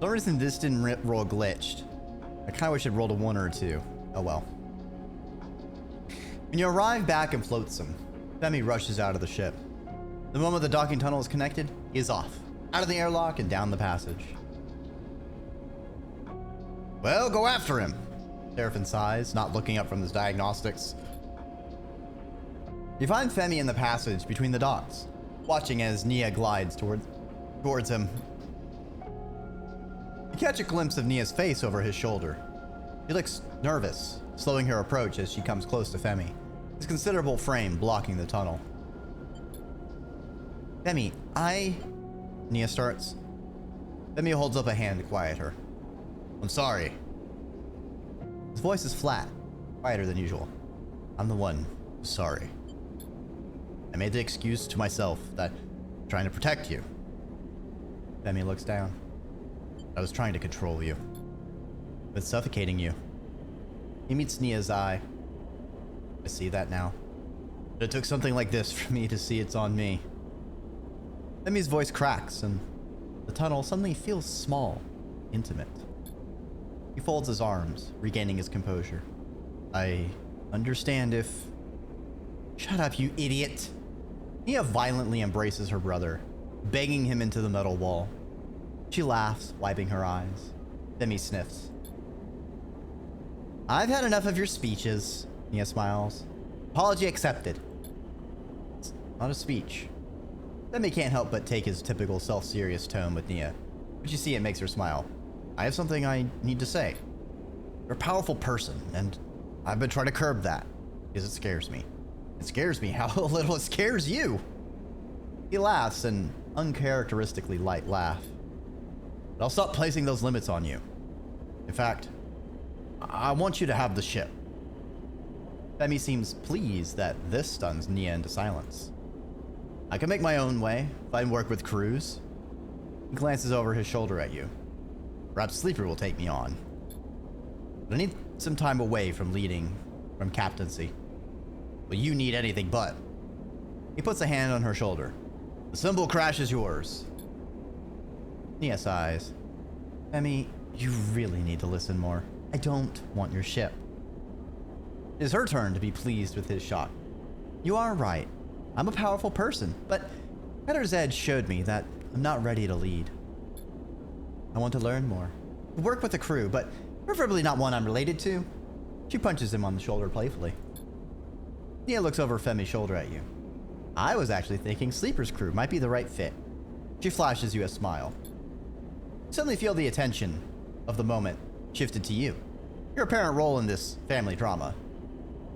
some reason this didn't roll glitched. I kind of wish it rolled a 1 or a 2. Oh well. When you arrive back in Flotsam, Femi rushes out of the ship. The moment the docking tunnel is connected, he is off, out of the airlock and down the passage. Well, go after him, Serpent sighs, not looking up from his diagnostics. You find Femi in the passage between the docks, watching as Nia glides towards him. You catch a glimpse of Nia's face over his shoulder. She looks nervous, slowing her approach as she comes close to Femi, his considerable frame blocking the tunnel. Femi, Nia starts. Femi holds up a hand to quiet her. I'm sorry. His voice is flat, quieter than usual. I'm the one who's sorry. I made the excuse to myself that I'm trying to protect you. Femi looks down. I was trying to control you, but suffocating you. He meets Nia's eye. I see that now. But it took something like this for me to see it's on me. Femi's voice cracks, and the tunnel suddenly feels small, intimate. He folds his arms, regaining his composure. I understand if... Shut up, you idiot! Nia violently embraces her brother, begging him into the metal wall. She laughs, wiping her eyes. Femi sniffs. I've had enough of your speeches, Nia smiles. Apology accepted. It's not a speech. Femi can't help but take his typical self-serious tone with Nia, but you see it makes her smile. I have something I need to say. You're a powerful person, and I've been trying to curb that, because it scares me. It scares me how little it scares you. He laughs, an uncharacteristically light laugh. But I'll stop placing those limits on you. In fact, I want you to have the ship. Femi seems pleased that this stuns Nia into silence. I can make my own way if I work with crews. He glances over his shoulder at you. Perhaps Sleeper will take me on. But I need some time away from leading, from captaincy. Well, you need anything but. He puts a hand on her shoulder. The symbol crash is yours. Nia sighs. Femi, you really need to listen more. I don't want your ship. It is her turn to be pleased with his shot. You are right. I'm a powerful person, but Cutter's Edge showed me that I'm not ready to lead. I want to learn more. Work with a crew, but preferably not one I'm related to. She punches him on the shoulder playfully. Nia looks over Femi's shoulder at you. I was actually thinking Sleeper's crew might be the right fit. She flashes you a smile. You suddenly feel the attention of the moment shifted to you. Your apparent role in this family drama.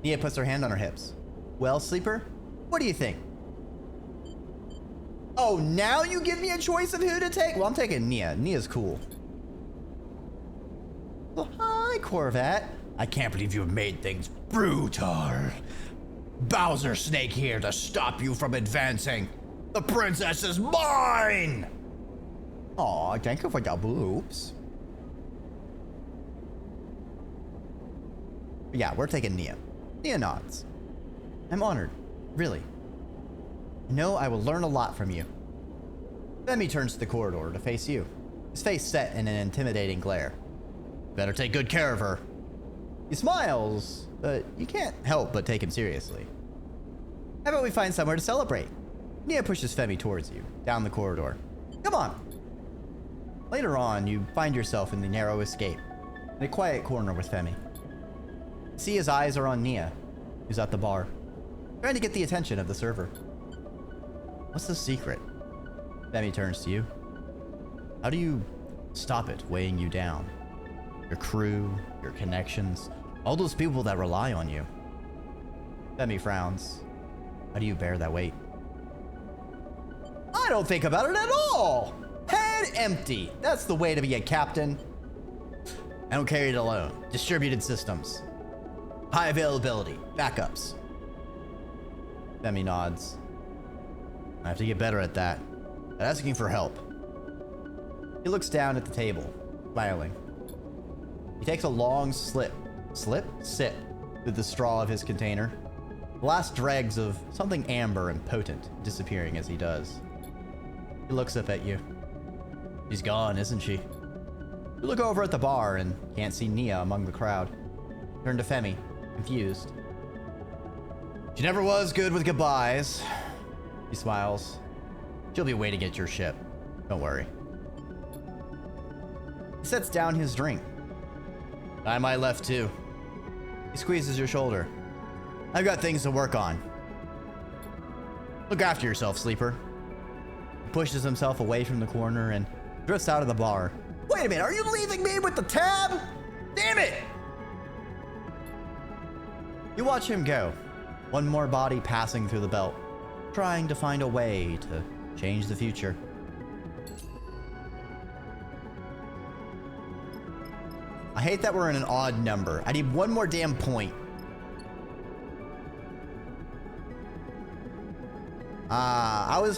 Nia puts her hand on her hips. Well, Sleeper, what do you think? Oh, now you give me a choice of who to take? Well, I'm taking Nia. Nia's cool. Well, hi, Corvette. I can't believe you made things brutal. Bowser Snake here to stop you from advancing. The princess is mine! Aw, thank you for the boobs. Yeah, we're taking Nia. Nia nods. I'm honored. Really. I know I will learn a lot from you. Femi turns to the corridor to face you, his face set in an intimidating glare. Better take good care of her. He smiles, but you can't help but take him seriously. How about we find somewhere to celebrate? Nia pushes Femi towards you, down the corridor. Come on. Later on, you find yourself in the narrow escape, in a quiet corner with Femi. See his eyes are on Nia, who's at the bar, trying to get the attention of the server. What's the secret? Femi turns to you. How do you stop it weighing you down? Your crew, your connections, all those people that rely on you. Femi frowns. How do you bear that weight? I don't think about it at all! Head empty! That's the way to be a captain. I don't carry it alone. Distributed systems. High availability. Backups. Femi nods. I have to get better at that. At asking for help. He looks down at the table, smiling. He takes a long sip with the straw of his container. The last dregs of something amber and potent disappearing as he does. He looks up at you. She's gone, isn't she? You look over at the bar and can't see Nia among the crowd. Turn to Femi, confused. She never was good with goodbyes. He smiles. She'll be waiting at your ship. Don't worry. He sets down his drink. I might left too. He squeezes your shoulder. I've got things to work on. Look after yourself, sleeper. He pushes himself away from the corner and drifts out of the bar. Wait a minute, are you leaving me with the tab? Damn it! You watch him go. One more body passing through the belt, trying to find a way to change the future. I hate that we're in an odd number. I need one more damn point. I was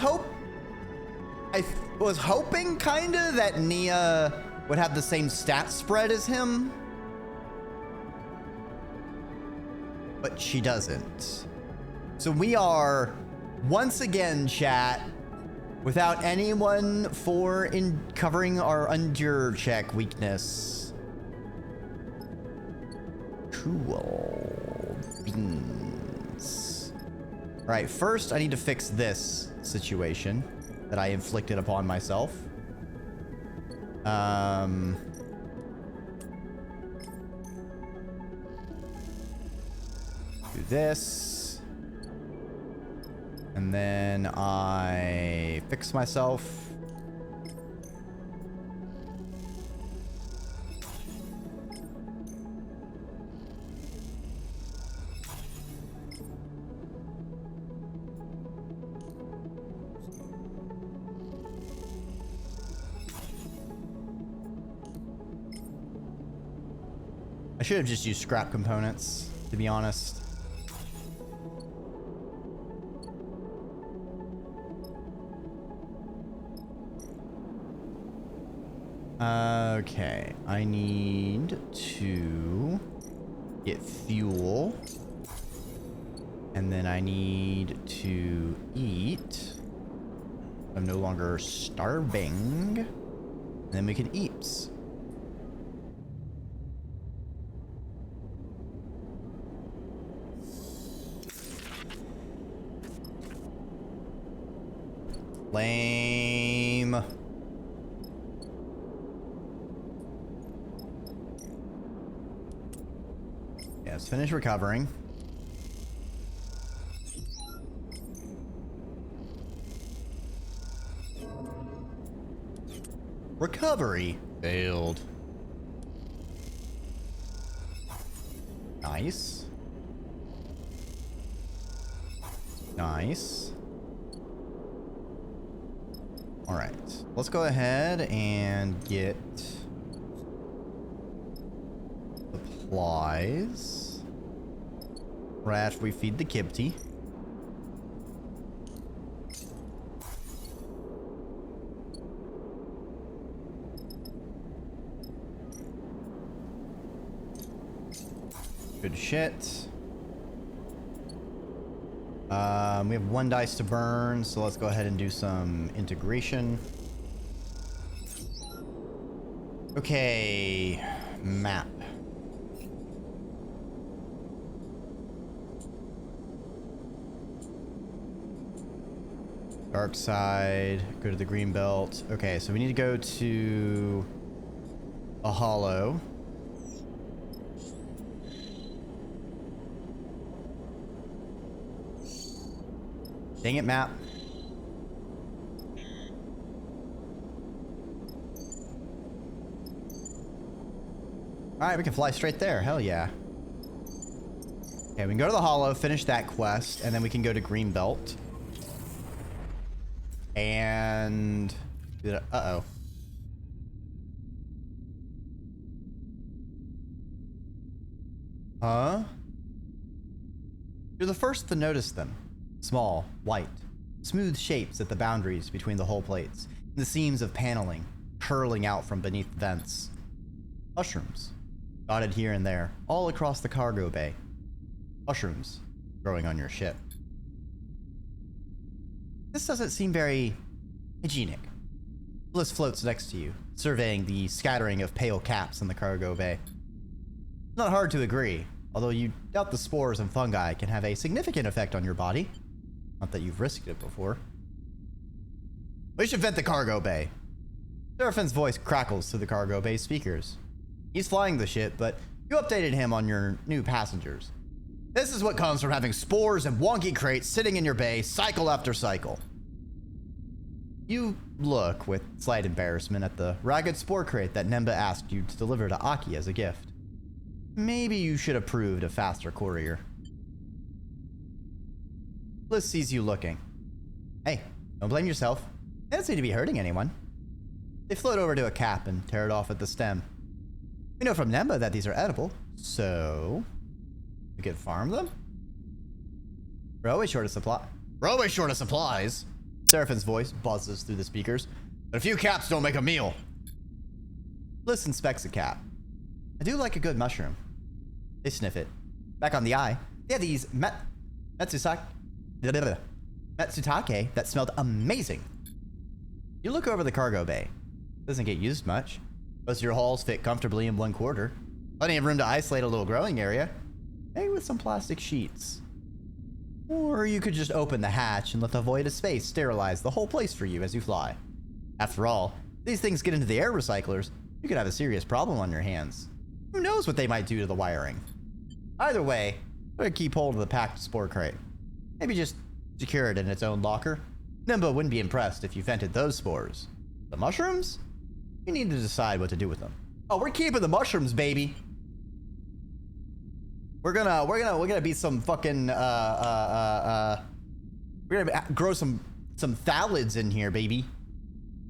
hoping kinda that Nia would have the same stat spread as him. But she doesn't. So we are, once again, chat, without anyone covering our under check weakness. Cool beans. All right, first I need to fix this situation that I inflicted upon myself. Do this. And then I fix myself. I should have just used scrap components, to be honest. Okay, I need to get fuel. And then I need to eat. I'm no longer starving. And then we can eat. Lame. Yeah, let's finish recovering. Recovery failed. Nice. Nice. All right, let's go ahead and get supplies. Right after we feed the Kibti. Good shit. We have one dice to burn, so let's go ahead and do some integration. Okay, map. Darkside, go to the Greenbelt. Okay, so we need to go to a hollow. Dang it, map. Alright, we can fly straight there. Hell yeah. Okay, we can go to the hollow, finish that quest, and then we can go to Greenbelt. And... uh-oh. Huh? You're the first to notice them. Small, white, smooth shapes at the boundaries between the hull plates, the seams of paneling curling out from beneath vents. Mushrooms, dotted here and there, all across the cargo bay. Mushrooms growing on your ship. This doesn't seem very hygienic. Bliss floats next to you, surveying the scattering of pale caps in the cargo bay. It's not hard to agree, although you doubt the spores and fungi can have a significant effect on your body. Not that you've risked it before. We should vent the cargo bay. Serpent's voice crackles through the cargo bay speakers. He's flying the ship, but you updated him on your new passengers. This is what comes from having spores and wonky crates sitting in your bay cycle after cycle. You look with slight embarrassment at the ragged spore crate that Nemba asked you to deliver to Aki as a gift. Maybe you should have proved a faster courier. Bliss sees you looking. Hey, don't blame yourself. They don't seem to be hurting anyone. They float over to a cap and tear it off at the stem. We know from Nemba that these are edible, so we could farm them? We're always short of supply. We're always short of supplies. Seraphin's voice buzzes through the speakers. But a few caps don't make a meal. Bliss inspects a cap. I do like a good mushroom. They sniff it. Back on the eye, they have these Matsutake that smelled amazing. You look over the cargo bay. Doesn't get used much. Most of your halls fit comfortably in 1/4. Plenty of room to isolate a little growing area. Maybe with some plastic sheets. Or you could just open the hatch and let the void of space sterilize the whole place for you as you fly. After all, if these things get into the air recyclers, you could have a serious problem on your hands. Who knows what they might do to the wiring? Either way, better keep hold of the packed spore crate. Maybe just secure it in its own locker. Nimba wouldn't be impressed if you vented those spores. The mushrooms? You need to decide what to do with them. Oh, we're keeping the mushrooms, baby. We're gonna be some fucking we're gonna grow some phthalids in here, baby.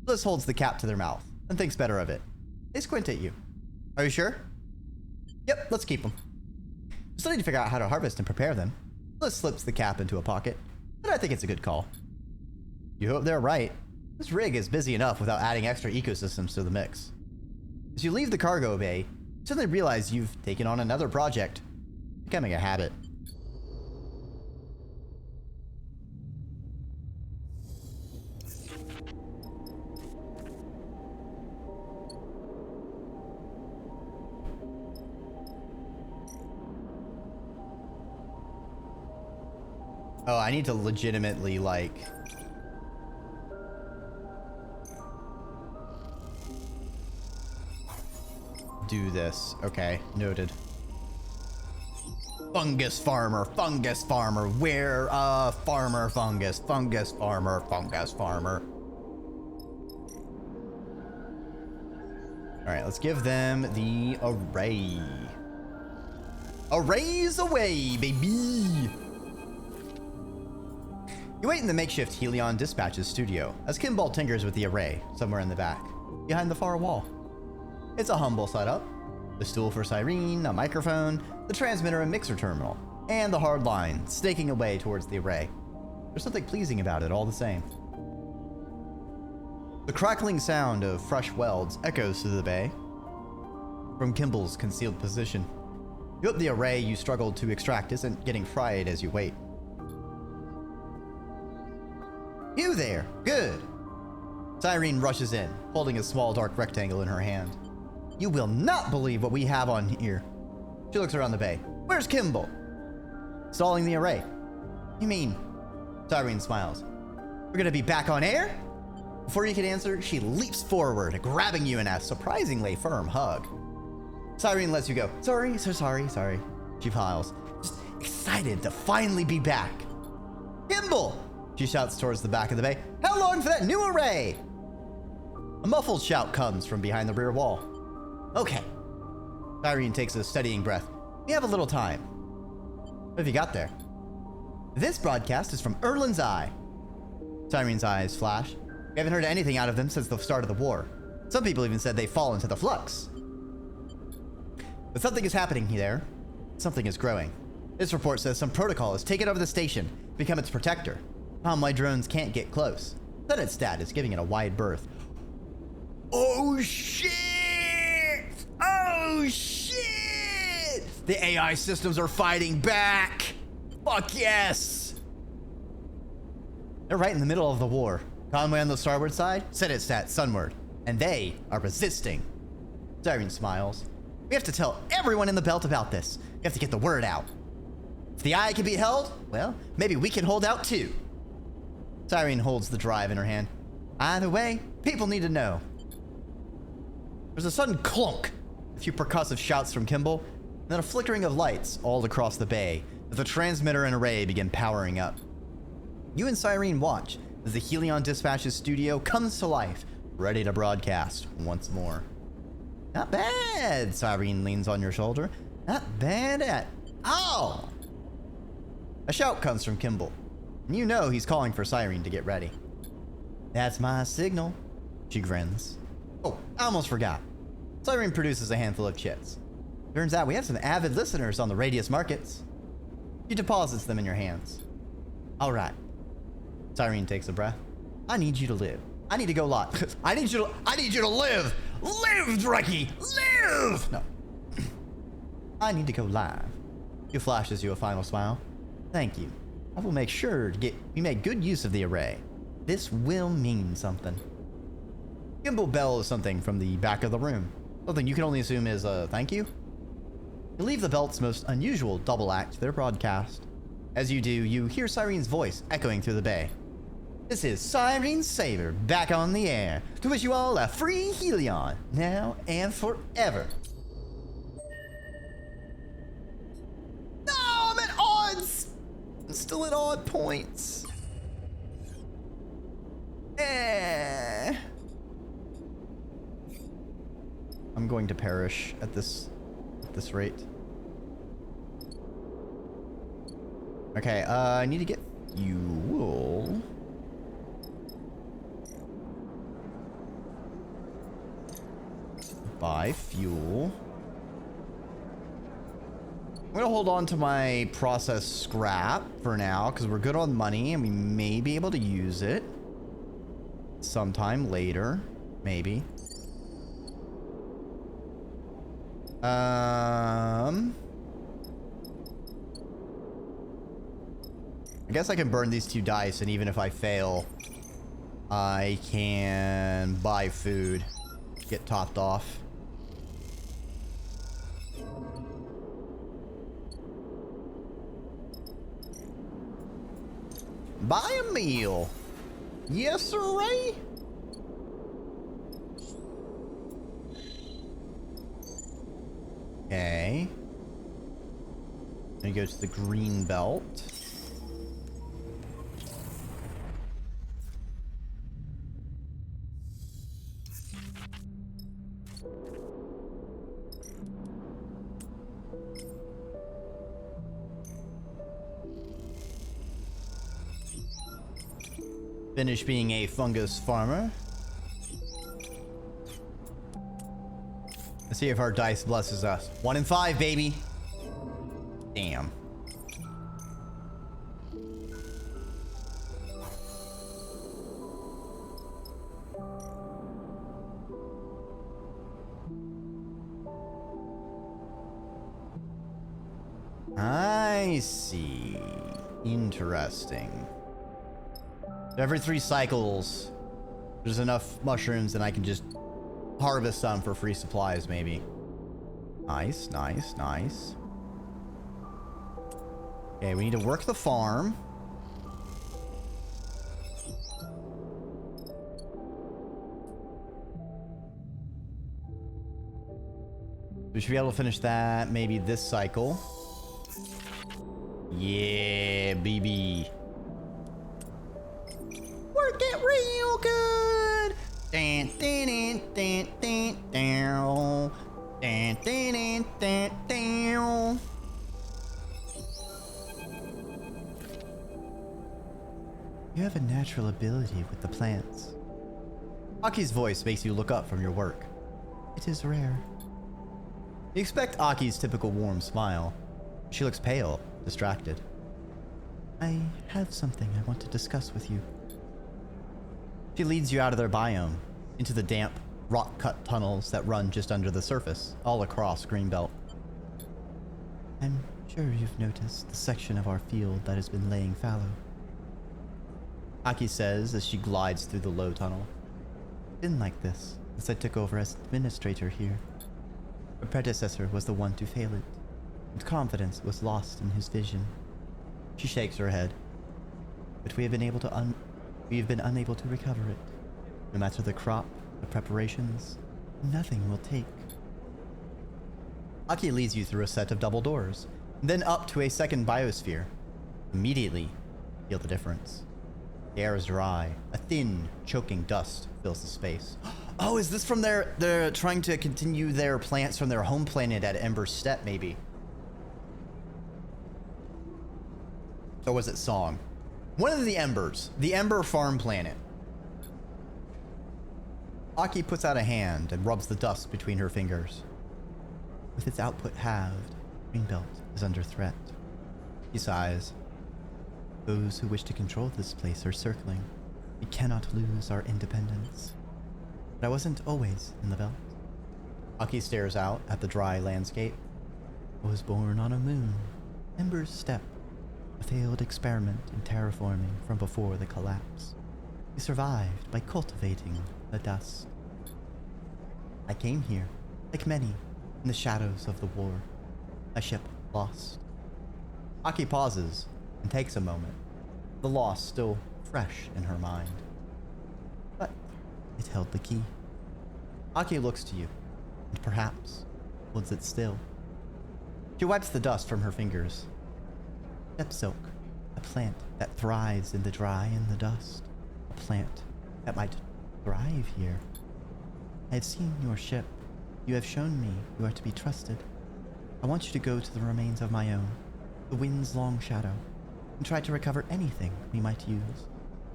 Bliss holds the cap to their mouth and thinks better of it. They squint at you. Are you sure? Yep, let's keep them. Still need to figure out how to harvest and prepare them. Bliss slips the cap into a pocket, but I think it's a good call. You hope they're right. This rig is busy enough without adding extra ecosystems to the mix. As you leave the cargo bay, you suddenly realize you've taken on another project. Becoming a habit. Oh, I need to legitimately, like... do this. Okay, noted. Fungus farmer, where farmer fungus farmer. Alright, let's give them the array. Arrays away, baby! You wait in the makeshift Helion Dispatch's studio as Kimball tinkers with the array somewhere in the back, behind the far wall. It's a humble setup. The stool for Cyrene, a microphone, the transmitter and mixer terminal, and the hard line snaking away towards the array. There's something pleasing about it all the same. The crackling sound of fresh welds echoes through the bay from Kimball's concealed position. You hope the array you struggled to extract isn't getting fried as you wait. You there! Good! Cyrene rushes in, holding a small dark rectangle in her hand. You will not believe what we have on here. She looks around the bay. Where's Kimball? Stalling the array. You mean? Cyrene smiles. We're gonna be back on air? Before you can answer, she leaps forward, grabbing you in a surprisingly firm hug. Cyrene lets you go. Sorry. She piles, just excited to finally be back. Kimball! She shouts towards the back of the bay. How long for that new array? A muffled shout comes from behind the rear wall. Okay. Cyrene takes a steadying breath. We have a little time. What have you got there? This broadcast is from Erlin's Eye. Cyrene's eyes flash. We haven't heard anything out of them since the start of the war. Some people even said they fall into the flux. But something is happening there. Something is growing. This report says some protocol has taken over the station, become its protector. My drones can't get close. Senate stat is giving it a wide berth. Oh shit! Oh shit! The AI systems are fighting back! Fuck yes! They're right in the middle of the war. Conway on the starboard side, set its stat sunward, and they are resisting. Siren smiles. We have to tell everyone in the belt about this. We have to get the word out. If the eye can be held, well, maybe we can hold out too. Siren holds the drive in her hand. Either way, people need to know. There's a sudden clunk, a few percussive shouts from Kimball, and then a flickering of lights all across the bay as the transmitter and array begin powering up. You and Siren watch as the Helion Dispatch's studio comes to life, ready to broadcast once more. Not bad, Siren leans on your shoulder. Not bad at all. A shout comes from Kimball, and you know he's calling for Siren to get ready. That's my signal, she grins. Oh, I almost forgot. Siren produces a handful of chits. Turns out we have some avid listeners on the Radius markets. She deposits them in your hands. All right. Siren takes a breath. I need you to live. I need to go live. I need you to live. Live, Dreki! Live! No. I need to go live. He flashes you a final smile. Thank you. I will make sure we make good use of the array. This will mean something. Kimball bells something from the back of the room. Something you can only assume is a thank you. You leave the belt's most unusual double act, their broadcast. As you do, you hear Siren's voice echoing through the bay. This is Siren Saber back on the air to wish you all a free Helion now and forever. No, I'm at odds. I'm still at odd points. I'm going to perish at this rate. Okay, I need to get fuel. Buy fuel. I'm gonna hold on to my processed scrap for now because we're good on money and we may be able to use it sometime later, maybe. I guess I can burn these 2 dice, and even if I fail, I can buy food, get topped off. Buy a meal. Yes, sir, Ray. Okay. Then go to the Greenbelt. Finish being a fungus farmer. Let's see if our dice blesses us. 1 in 5, baby. Damn. I see. Interesting. Every 3 cycles, there's enough mushrooms and I can just harvest some for free supplies, maybe. Nice, nice, nice. Okay, we need to work the farm. We should be able to finish that maybe this cycle. Yeah, baby. Work it real good. Dan, dan, dan, dan, dan, dan, dan, dan, dan. You have a natural ability with the plants. Aki's voice makes you look up from your work. It is rare. You expect Aki's typical warm smile. She looks pale, distracted. I have something I want to discuss with you. She leads you out of their biome, into the damp, rock-cut tunnels that run just under the surface, all across Greenbelt. I'm sure you've noticed the section of our field that has been laying fallow. Aki says as she glides through the low tunnel. Been like this since I took over as administrator here. My predecessor was the one to fail it, and confidence was lost in his vision. She shakes her head. But we have been unable to recover it. No matter the crop, the preparations, nothing will take. Aki leads you through a set of double doors, then up to a second biosphere. Immediately, feel the difference. The air is dry. A thin, choking dust fills the space. Oh, is this from they're trying to continue their plants from their home planet at Ember Steppe, maybe? Or was it Song? One of the Embers. The Ember farm planet. Aki puts out a hand and rubs the dust between her fingers. With its output halved, Greenbelt is under threat. He sighs. Those who wish to control this place are circling. We cannot lose our independence. But I wasn't always in the belt. Aki stares out at the dry landscape. I was born on a moon, Ember's Steppe, a failed experiment in terraforming from before the collapse. We survived by cultivating the dust. I came here, like many, in the shadows of the war. A ship lost. Aki pauses and takes a moment, the loss still fresh in her mind. But it held the key. Aki looks to you, and perhaps holds it still. She wipes the dust from her fingers. Steppe silk, a plant that thrives in the dry and the dust. A plant that might thrive here. I have seen your ship. You have shown me you are to be trusted. I want you to go to the remains of my own, the wind's long shadow, and try to recover anything we might use.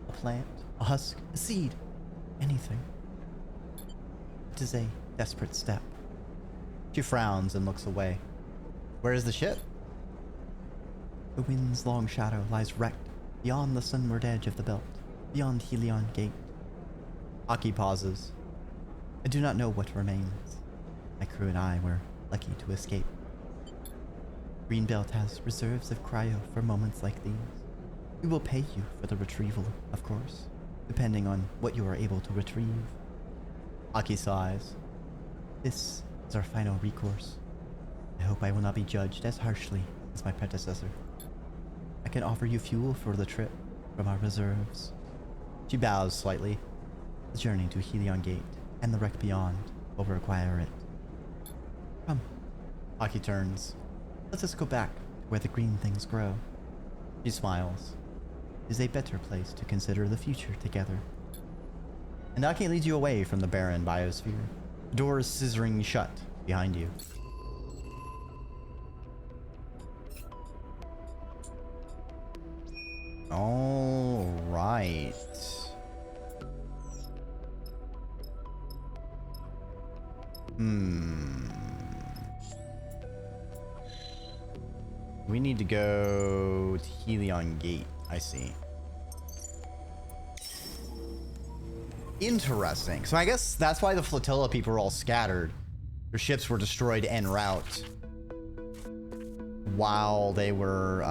A plant, a husk, a seed, anything. It is a desperate step. She frowns and looks away. Where is the ship? The wind's long shadow lies wrecked beyond the sunward edge of the belt, beyond Helion Gate. Aki pauses. I do not know what remains. My crew and I were lucky to escape. Greenbelt has reserves of cryo for moments like these. We will pay you for the retrieval, of course, depending on what you are able to retrieve. Aki sighs. This is our final recourse. I hope I will not be judged as harshly as my predecessor. I can offer you fuel for the trip from our reserves. She bows slightly. The journey to Helion Gate and the wreck beyond will require it. Come. Aki turns. Let us go back to where the green things grow. She smiles. It is a better place to consider the future together. And Aki leads you away from the barren biosphere. Doors scissoring shut behind you. All right. We need to go to Helion Gate. I see. Interesting. So I guess that's why the flotilla people were all scattered. Their ships were destroyed en route while they were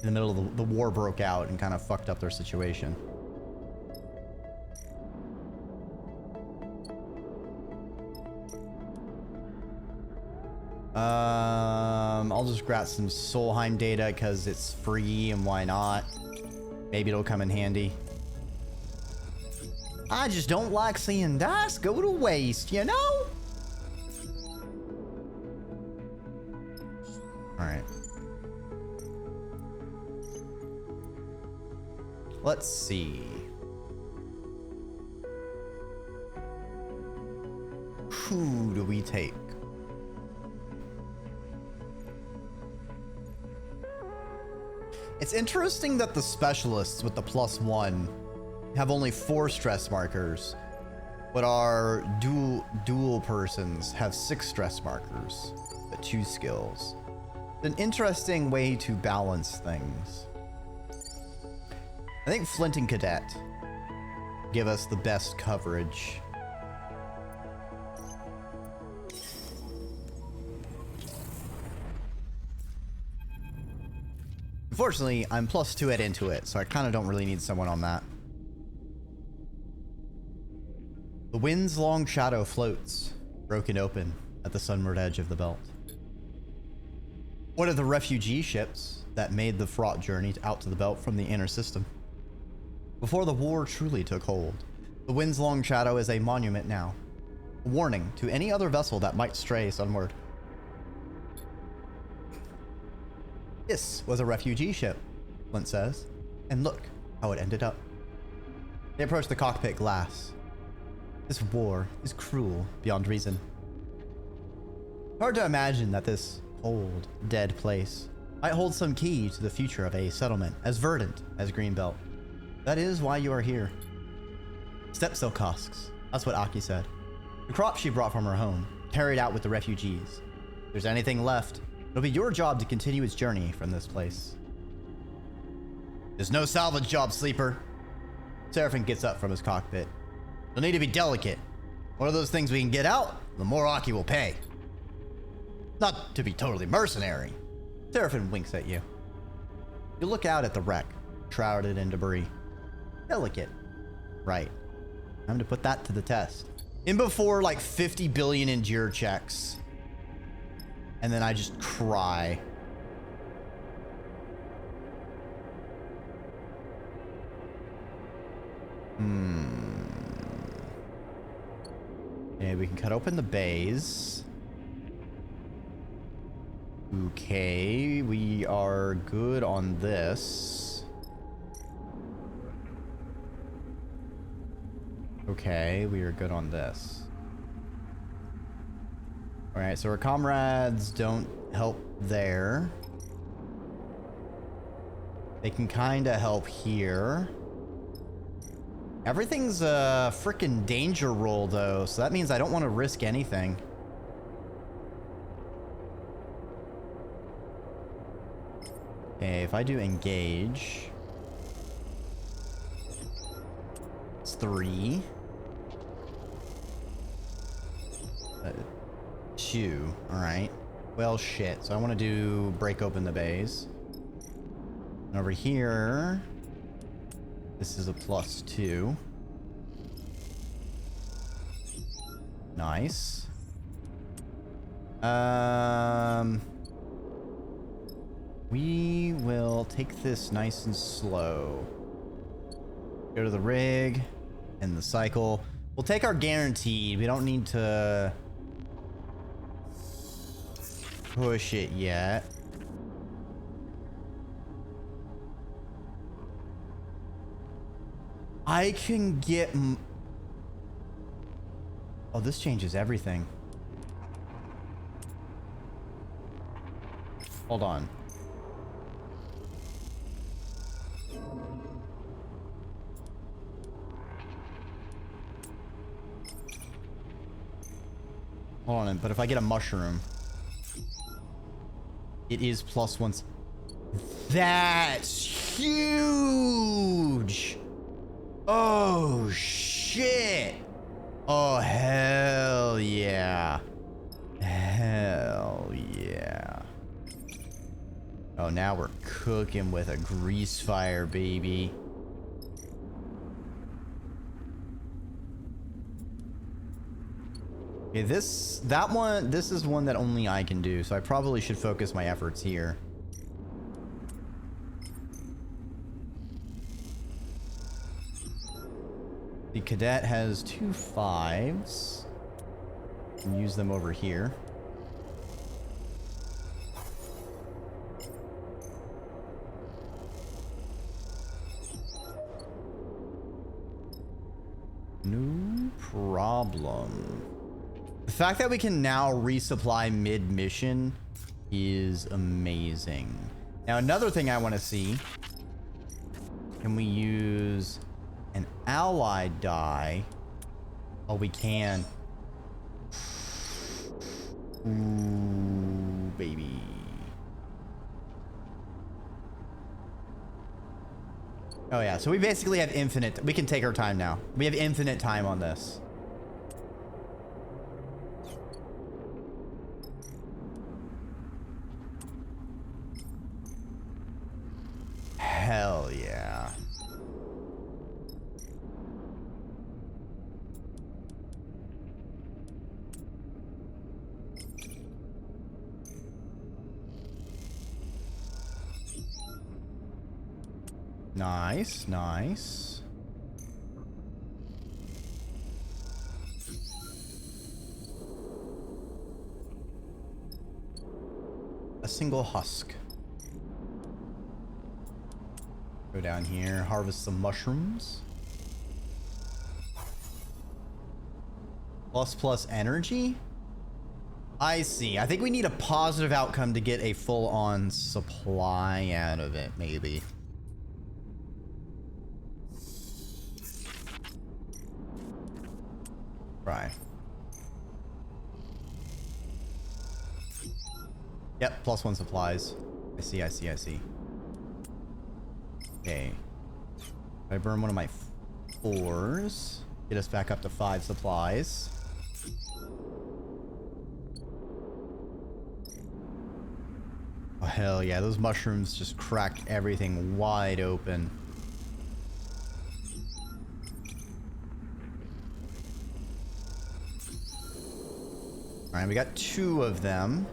in the middle of the war broke out and kind of fucked up their situation. I'll just grab some Solheim data because it's free and why not? Maybe it'll come in handy. I just don't like seeing dice go to waste, you know? Alright. Let's see. Who do we take? It's interesting that the specialists with the +1 have only 4 stress markers, but our dual persons have 6 stress markers, but 2 skills. It's an interesting way to balance things. I think Flint and Cadet give us the best coverage Unfortunately, I'm +2 at into it, so I kind of don't really need someone on that. The wind's long shadow floats, broken open at the sunward edge of the belt. One of the refugee ships that made the fraught journey out to the belt from the inner system. Before the war truly took hold, the wind's long shadow is a monument now. A warning to any other vessel that might stray sunward. This was a refugee ship, Flint says, and look how it ended up. They approach the cockpit glass. This war is cruel beyond reason. Hard to imagine that this cold, dead place might hold some key to the future of a settlement as verdant as Greenbelt. That is why you are here. Stepsil husks, that's what Aki said. The crop she brought from her home, carried out with the refugees. If there's anything left, it'll be your job to continue its journey from this place. There's no salvage job, sleeper. Serpent gets up from his cockpit. You'll need to be delicate. One of those things we can get out, the more Aki will pay. Not to be totally mercenary. Seraphin winks at you. You look out at the wreck, shrouded in debris. Delicate. Right. Time to put that to the test. In before like 50 billion endure checks. And then I just cry. Okay, we can cut open the bays. Okay, we are good on this. Okay, we are good on this. Alright, so our comrades don't help there. They can kind of help here. Everything's a freaking danger roll, though, so that means I don't want to risk anything. Okay, if I do engage... It's 3. 2. Alright. Well, shit. So I want to do break open the bays. And over here... This is a +2. Nice. We will take this nice and slow. Go to the rig and the cycle. We'll take our guaranteed. We don't need to push it yet. I can get... Oh, this changes everything. Hold on. Hold on, but if I get a mushroom, it is +1. That's huge! Oh, shit! Oh, hell yeah. Hell yeah. Oh, now we're cooking with a grease fire, baby. Okay, this is one that only I can do, so I probably should focus my efforts here. The cadet has 2 5s. Can use them over here. No problem. The fact that we can now resupply mid-mission is amazing. Now, another thing I want to see. Can we use an allied die? Oh, we can. Ooh, baby. Oh yeah, so we basically have infinite. We can take our time now. We have infinite time on this. Nice, nice. A single husk. Go down here, harvest some mushrooms. Plus energy? I see. I think we need a positive outcome to get a full-on supply out of it, maybe. Right. Yep, +1 supplies. I see, I see, I see. Okay. I burn one of my 4s. Get us back up to 5 supplies. Oh, hell yeah. Those mushrooms just cracked everything wide open. Alright, we got 2 of them.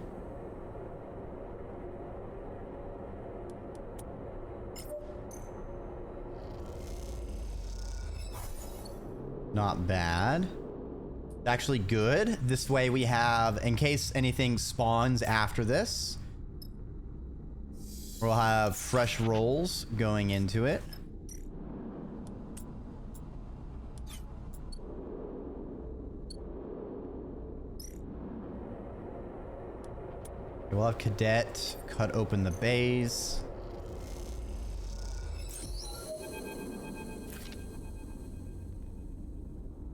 Not bad. Actually good. This way we have, in case anything spawns after this, we'll have fresh rolls going into it. We'll have Cadet cut open the bays.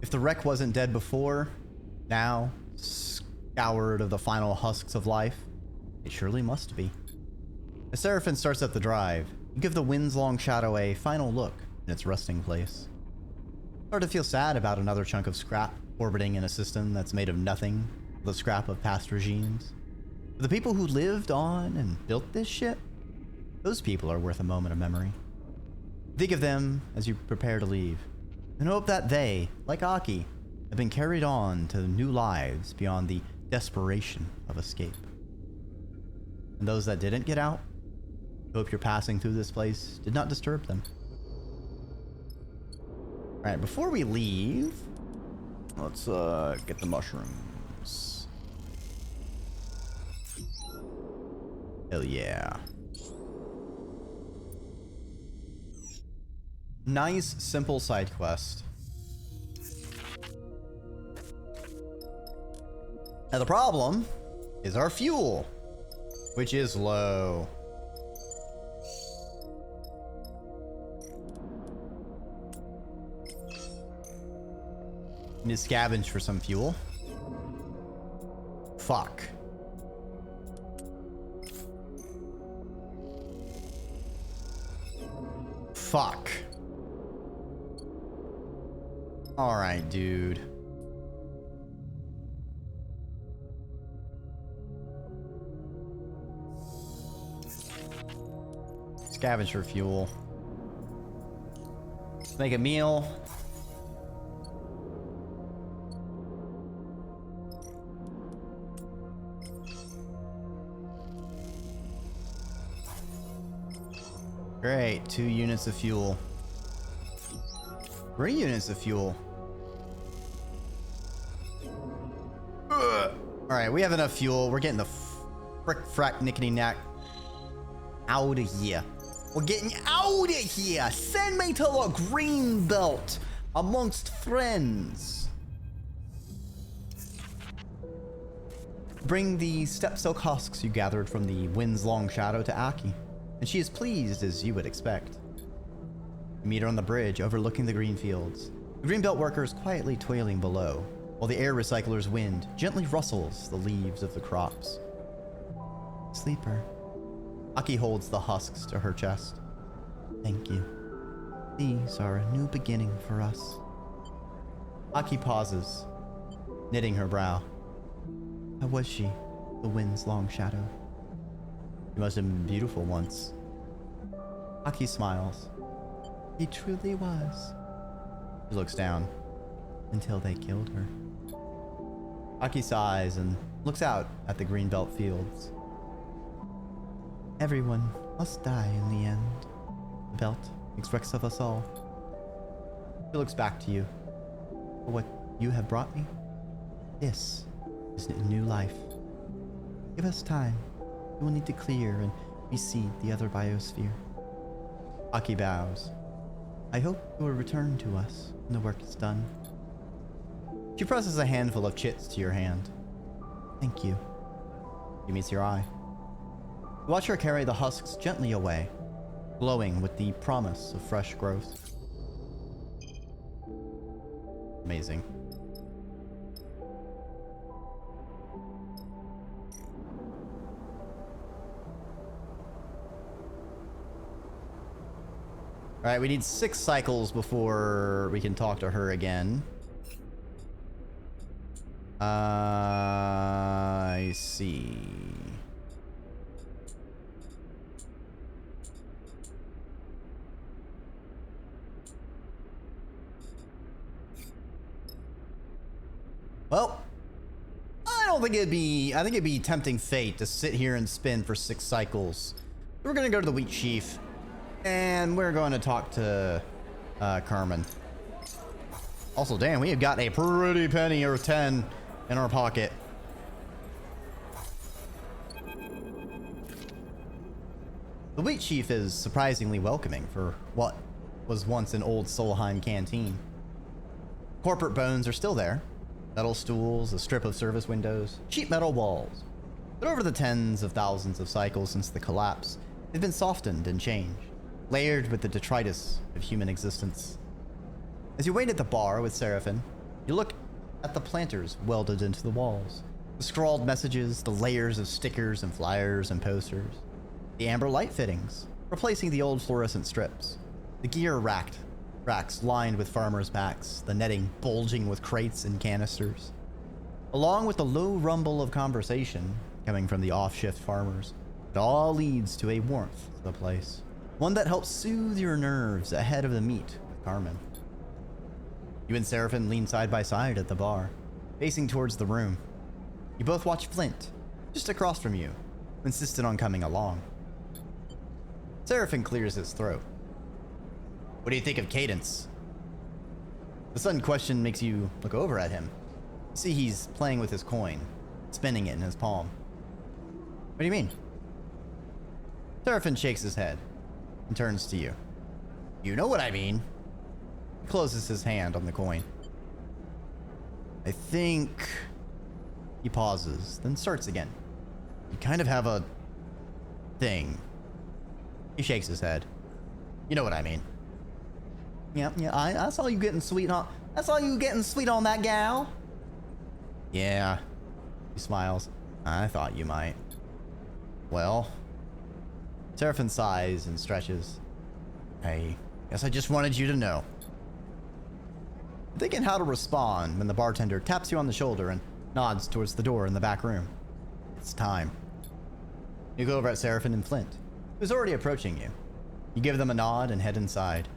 If the wreck wasn't dead before, now, scoured of the final husks of life, it surely must be. As Serpent starts up the drive, you give the wind's long shadow a final look in its resting place. Start to feel sad about another chunk of scrap orbiting in a system that's made of nothing, the scrap of past regimes. For the people who lived on and built this shit, those people are worth a moment of memory. Think of them as you prepare to leave, and hope that they, like Aki, have been carried on to new lives beyond the desperation of escape. And those that didn't get out, hope your passing through this place did not disturb them. Alright, before we leave, let's get the mushrooms. Hell yeah. Nice, simple side quest. Now the problem is our fuel, which is low. Need to scavenge for some fuel. Fuck. Fuck. Alright, dude. Scavenge for fuel. Let's make a meal. Great, 2 units of fuel. 3 units of fuel. Alright, we have enough fuel. We're getting the frack nickety knack out of here. We're getting out of here. Send me to the Greenbelt amongst friends. Bring the step silk husks you gathered from the wind's long shadow to Aki, and she is pleased as you would expect. You meet her on the bridge overlooking the green fields. The Greenbelt workers quietly toiling below, while the air recycler's wind gently rustles the leaves of the crops. Sleeper. Aki holds the husks to her chest. Thank you. These are a new beginning for us. Aki pauses, knitting her brow. How was she, the wind's long shadow? She must have been beautiful once. Aki smiles. He truly was. She looks down. Until they killed her. Aki sighs and looks out at the Greenbelt fields. Everyone must die in the end. The belt makes wrecks of us all. He looks back to you. For what you have brought me, this is a new life. Give us time. We will need to clear and reseed the other biosphere. Aki bows. I hope you will return to us when the work is done. She presses a handful of chits to your hand. Thank you. She meets your eye. You watch her carry the husks gently away, glowing with the promise of fresh growth. Amazing. Alright, we need 6 cycles before we can talk to her again. I see. Well, I think it'd be tempting fate to sit here and spin for 6 cycles. We're gonna go to the Wheat Sheaf, and we're going to talk to Carmen. Also, damn, we have got a pretty penny or 10 in our pocket. The Wheat Sheaf is surprisingly welcoming for what was once an old Solheim canteen. Corporate bones are still there. Metal stools, a strip of service windows, sheet metal walls. But over the tens of thousands of cycles since the collapse, they've been softened and changed, layered with the detritus of human existence. As you wait at the bar with Seraphin, you look at the planters welded into the walls, the scrawled messages, the layers of stickers and flyers and posters, the amber light fittings, replacing the old fluorescent strips, the gear racks lined with farmers' backs, the netting bulging with crates and canisters, along with the low rumble of conversation coming from the off-shift farmers. It all leads to a warmth to the place, one that helps soothe your nerves ahead of the meet with Carmen. You and Seraphin lean side by side at the bar, facing towards the room. You both watch Flint, just across from you, who insisted on coming along. Seraphin clears his throat. What do you think of Cadence? The sudden question makes you look over at him. You see he's playing with his coin, spinning it in his palm. What do you mean? Seraphin shakes his head and turns to you. You know what I mean. He closes his hand on the coin. I think... He pauses, then starts again. You kind of have a... thing. He shakes his head. You know what I mean. Yeah, I saw you getting sweet on... I saw you getting sweet on that gal. Yeah. He smiles. I thought you might. Well... Seraphin sighs and stretches. I guess I just wanted you to know. Thinking how to respond when the bartender taps you on the shoulder and nods towards the door in the back room. It's time. You go over at Seraphin and Flint, who's already approaching you. You give them a nod and head inside.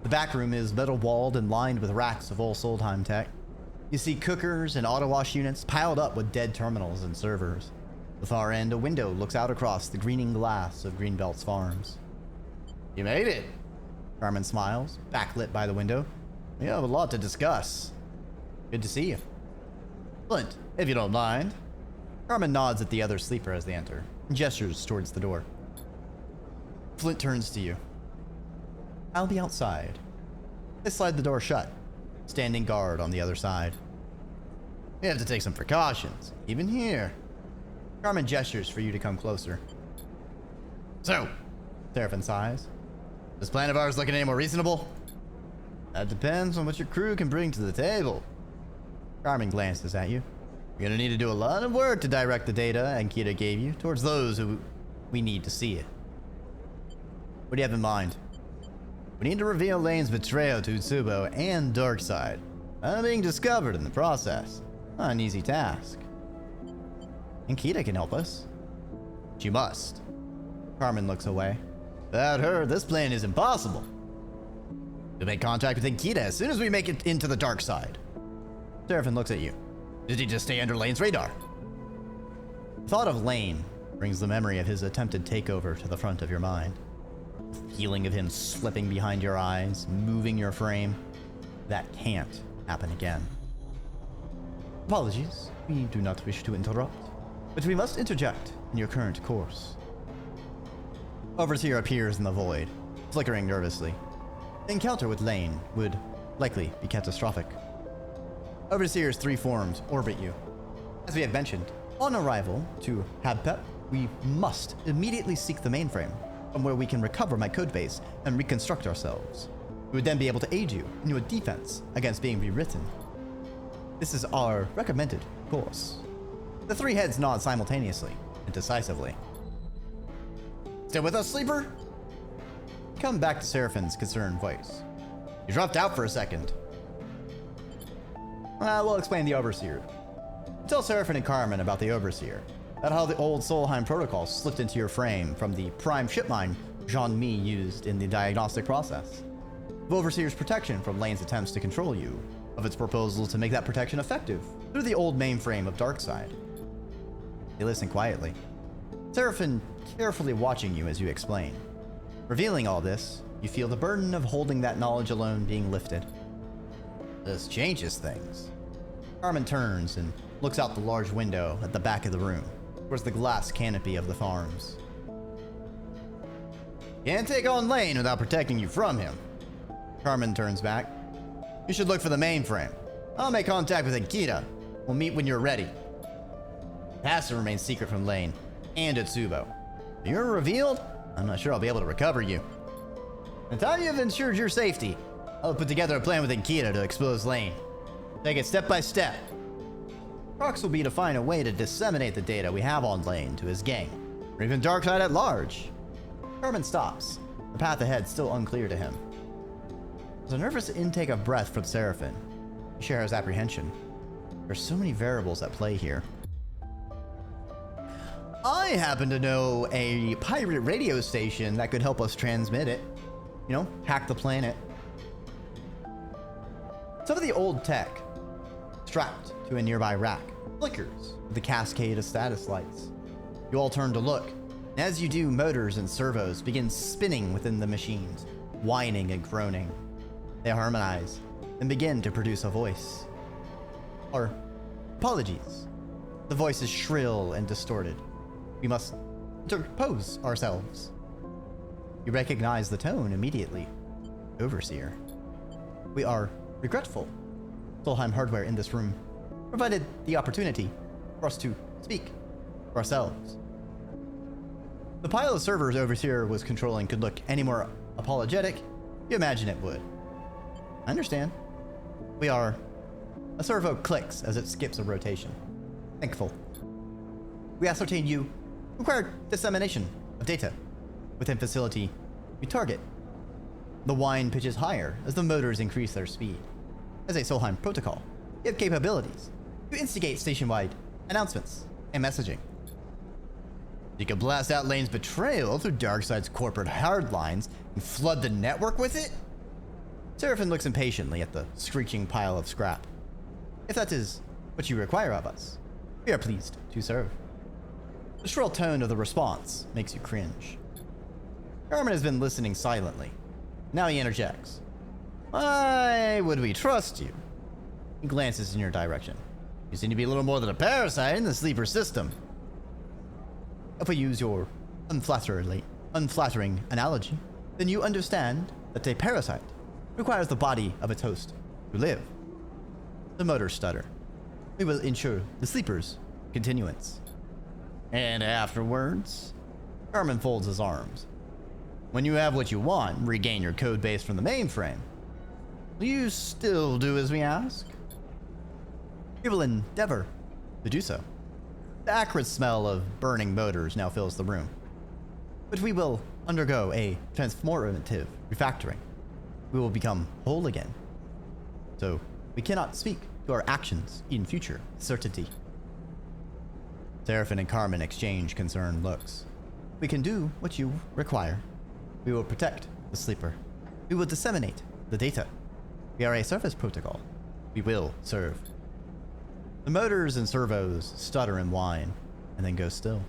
The back room is metal walled and lined with racks of old Solheim tech. You see cookers and auto wash units piled up with dead terminals and servers. The far end, a window looks out across the greening glass of Greenbelt's farms. You made it! Carmen smiles, backlit by the window. We have a lot to discuss. Good to see you. Flint, if you don't mind. Carmen nods at the other sleeper as they enter, and gestures towards the door. Flint turns to you. I'll be outside. They slide the door shut, standing guard on the other side. We have to take some precautions, even here. Carmen gestures for you to come closer. So, Seraphin sighs. This plan of ours looking any more reasonable? That depends on what your crew can bring to the table. Carmen glances at you. You're gonna need to do a lot of work to direct the data Ankita gave you towards those who we need to see it. What do you have in mind? We need to reveal Lane's betrayal to Utsubo and Darkside. Being discovered in the process. Not an easy task. Ankita can help us. She must. Carmen looks away. Without her, this plan is impossible. We'll make contact with Ankita as soon as we make it into the Darkside. Seraphin looks at you. Did he just stay under Lane's radar? The thought of Lane brings the memory of his attempted takeover to the front of your mind. feeling of him slipping behind your eyes, moving your frame. That can't happen again. Apologies, we do not wish to interrupt, but we must interject in your current course. Overseer appears in the void, flickering nervously. The encounter with Lane would likely be catastrophic. Overseer's 3 forms orbit you. As we had mentioned, on arrival to Habpep, we must immediately seek the mainframe, from where we can recover my codebase and reconstruct ourselves. We would then be able to aid you in your defense against being rewritten. This is our recommended course. The 3 heads nod simultaneously and decisively. Still with us, sleeper? Come back to Seraphin's concerned voice. You dropped out for a second. We'll explain the Overseer. Tell Seraphin and Carmen about the Overseer. About how the old Solheim protocol slipped into your frame from the prime ship mine Jean-Mi used in the diagnostic process. Of Overseer's protection from Lane's attempts to control you. Of its proposal to make that protection effective through the old mainframe of Darkside. They listen quietly. Seraphin carefully watching you as you explain. Revealing all this, you feel the burden of holding that knowledge alone being lifted. This changes things. Carmen turns and looks out the large window at the back of the room, towards the glass canopy of the farms. Can't take on Lane without protecting you from him. Carmen turns back. You should look for the mainframe. I'll make contact with Akita. We'll meet when you're ready. Password remains secret from Lane and Atsubo. If you're revealed, I'm not sure I'll be able to recover you. Until you've ensured your safety, I'll put together a plan with Akita to expose Lane. Take it step by step. Crux will be to find a way to disseminate the data we have on Lane to his gang, or even Darkside at large. Carmen stops, the path ahead still unclear to him. There's a nervous intake of breath from Seraphin. You share his apprehension. There's so many variables at play here. I happen to know a pirate radio station that could help us transmit it. You know, hack the planet. Some of the old tech, strapped to a nearby rack, flickers with the cascade of status lights. You all turn to look, and as you do, motors and servos begin spinning within the machines, whining and groaning. They harmonize and begin to produce a voice. Or, apologies. The voice is shrill and distorted. We must interpose ourselves. You recognize the tone immediately. Overseer. We are regretful. Solheim hardware in this room provided the opportunity for us to speak for ourselves. The pile of servers Overseer was controlling could look any more apologetic, you imagine it would. I understand. We are... A servo clicks as it skips a rotation. Thankful. We ascertain you require dissemination of data within facility we target. The whine pitches higher as the motors increase their speed. As a Solheim protocol, you have capabilities to instigate station-wide announcements and messaging. You can blast out Lane's betrayal through Darkside's corporate hardlines and flood the network with it? Seraphin looks impatiently at the screeching pile of scrap. If that is what you require of us, we are pleased to serve. The shrill tone of the response makes you cringe. Carmen has been listening silently. Now he interjects. Why would we trust you? He glances in your direction. You seem to be a little more than a parasite in the sleeper system. If we use your unflattering analogy, then you understand that a parasite requires the body of its host to live. The motors stutter. We will ensure the sleeper's continuance. And afterwards, Carmen folds his arms. When you have what you want, regain your code base from the mainframe, will you still do as we ask? We will endeavor to do so. The acrid smell of burning motors now fills the room. But we will undergo a transformative refactoring. We will become whole again. So, we cannot speak to our actions in future certainty. Seraphin and Carmen exchange concerned looks. We can do what you require. We will protect the sleeper. We will disseminate the data. We are a service protocol. We will serve. The motors and servos stutter and whine, and then go still.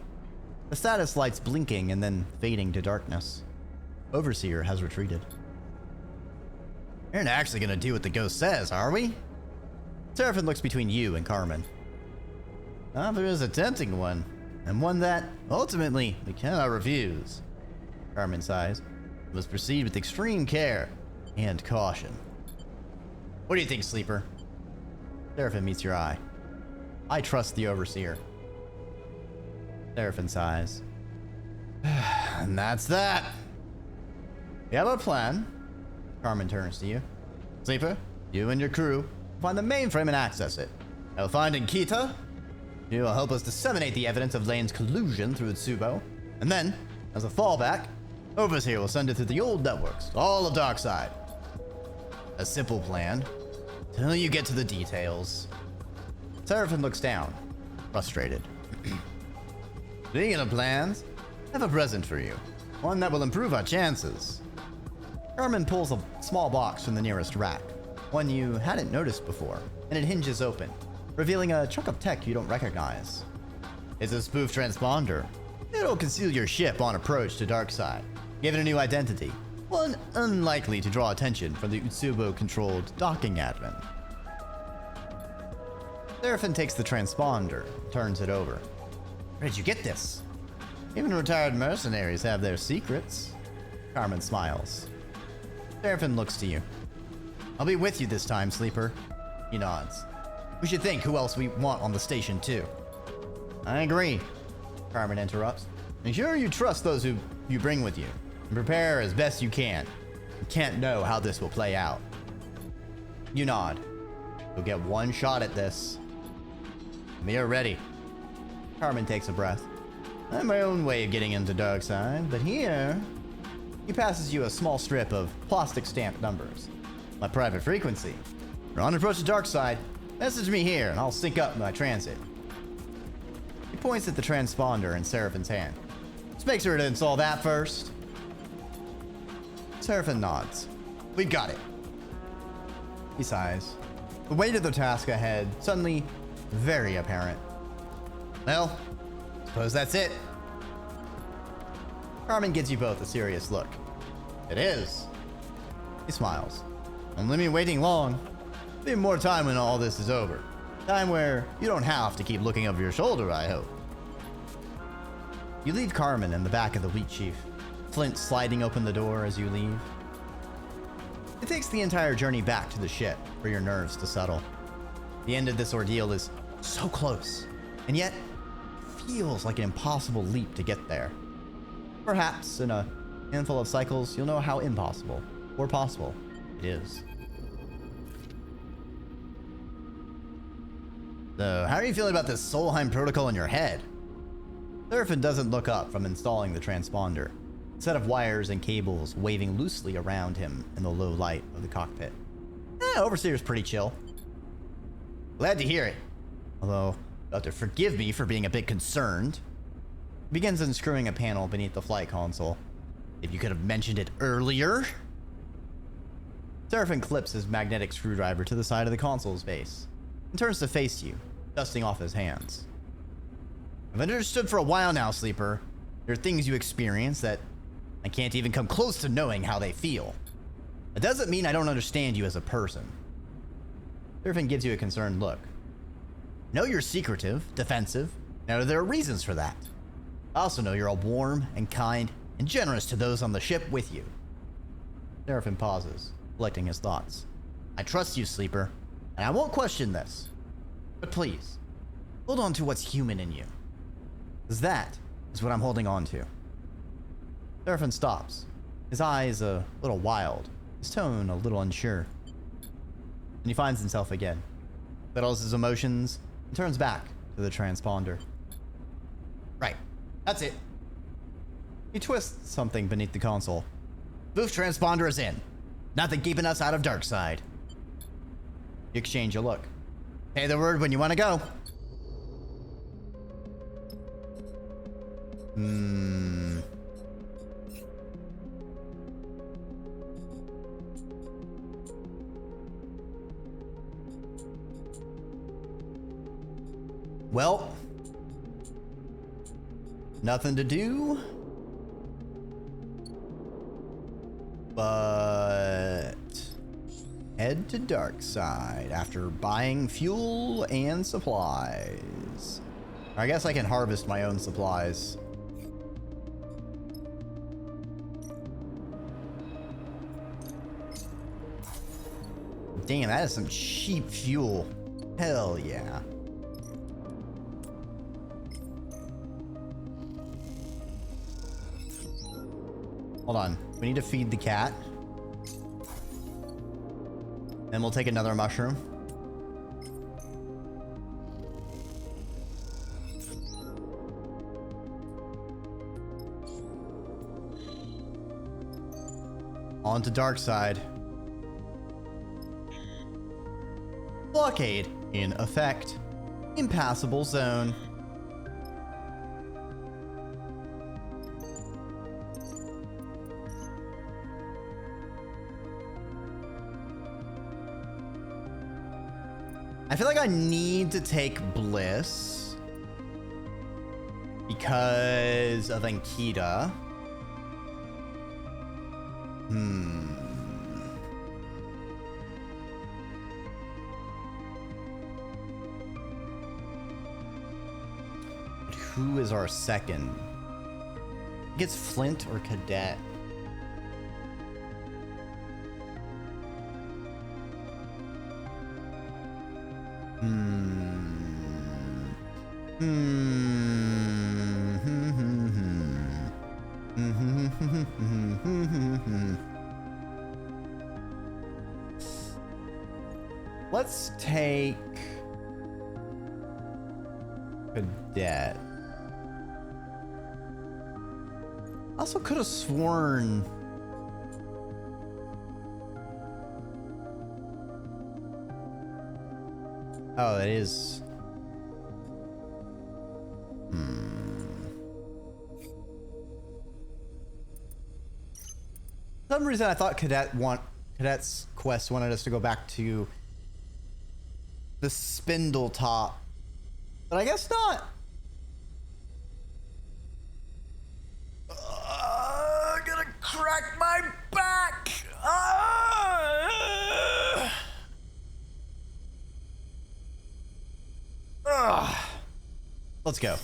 The status lights blinking and then fading to darkness. Overseer has retreated. You're not actually gonna do what the ghost says, are we? Serpent looks between you and Carmen. There is a tempting one, and one that, ultimately, we cannot refuse. Carmen sighs. We must proceed with extreme care and caution. What do you think, Sleeper? Seraphin meets your eye. I trust the Overseer. Seraphin sighs. And that's that. We have a plan. Carmen turns to you. Sleeper, you and your crew find the mainframe and access it. I'll find Nkita. You will help us disseminate the evidence of Lane's collusion through Utsubo. And then, as a fallback, Overseer will send it through the old networks, all of Darkside. A simple plan, till you get to the details. Seraphin looks down, frustrated. Speaking of plans, I have a present for you. One that will improve our chances. Carmen pulls a small box from the nearest rack, one you hadn't noticed before, and it hinges open, revealing a chunk of tech you don't recognize. It's a spoof transponder. It'll conceal your ship on approach to Darkside, give it a new identity, one unlikely to draw attention from the Utsubo-controlled docking admin. Seraphin takes the transponder, turns it over. Where did you get this? Even retired mercenaries have their secrets. Carmen smiles. Seraphin looks to you. I'll be with you this time, Sleeper. He nods. We should think who else we want on the station, too. I agree. Carmen interrupts. Ensure you trust those who you bring with you, and prepare as best you can. You can't know how this will play out. You nod. You'll get one shot at this. We are ready. Carmen takes a breath. I have my own way of getting into Darkside, but here... He passes you a small strip of plastic stamped numbers. My private frequency. We're on approach to Darkside. Message me here, and I'll sync up my transit. He points at the transponder in Seraphin's hand. Just make sure to install that first. Seraphin nods. We've got it. He sighs. The weight of the task ahead suddenly very apparent. Well, suppose that's it. Carmen gives you both a serious look. It is. He smiles. Don't leave me waiting long. There'll be more time when all this is over. Time where you don't have to keep looking over your shoulder, I hope. You leave Carmen in the back of the Wheat Chief, Flint sliding open the door as you leave. It takes the entire journey back to the ship for your nerves to settle. The end of this ordeal is so close, and yet feels like an impossible leap to get there. Perhaps in a handful of cycles, you'll know how impossible, or possible, it is. So, how are you feeling about this Solheim protocol in your head? Seraphin doesn't look up from installing the transponder, a set of wires and cables waving loosely around him in the low light of the cockpit. Overseer's pretty chill. Glad to hear it. Although, you'll have to forgive me for being a bit concerned. He begins unscrewing a panel beneath the flight console. If you could have mentioned it earlier. Seraphin clips his magnetic screwdriver to the side of the console's base and turns to face you, dusting off his hands. I've understood for a while now, Sleeper. There are things you experience that I can't even come close to knowing how they feel. It doesn't mean I don't understand you as a person. Seraphin gives you a concerned look. I know you're secretive, defensive. Now there are reasons for that. I also know you're all warm and kind and generous to those on the ship with you. Seraphin pauses, collecting his thoughts. I trust you, Sleeper, and I won't question this. But please, hold on to what's human in you. Because that is what I'm holding on to. Seraphin stops, his eyes a little wild, his tone a little unsure. And he finds himself again, settles his emotions, and turns back to the transponder. Right, that's it. He twists something beneath the console. Booth transponder is in. Nothing keeping us out of Darkside. You exchange a look. Say the word when you want to go. Well, nothing to do. But head to Darkside after buying fuel and supplies. I guess I can harvest my own supplies. Damn, that is some cheap fuel. Hell yeah. Hold on. We need to feed the cat. Then we'll take another mushroom. On to Darkside. Blockade in effect. Impassable zone. I feel like I need to take Bliss because of Ankita. But who is our second? I think it's Flint or Cadet. Let's take Cadet. Also could have sworn oh, it is. For some reason I thought Cadet's quest wanted us to go back to the Spindle Top, but I guess not. I'm gonna crack my back. Let's go.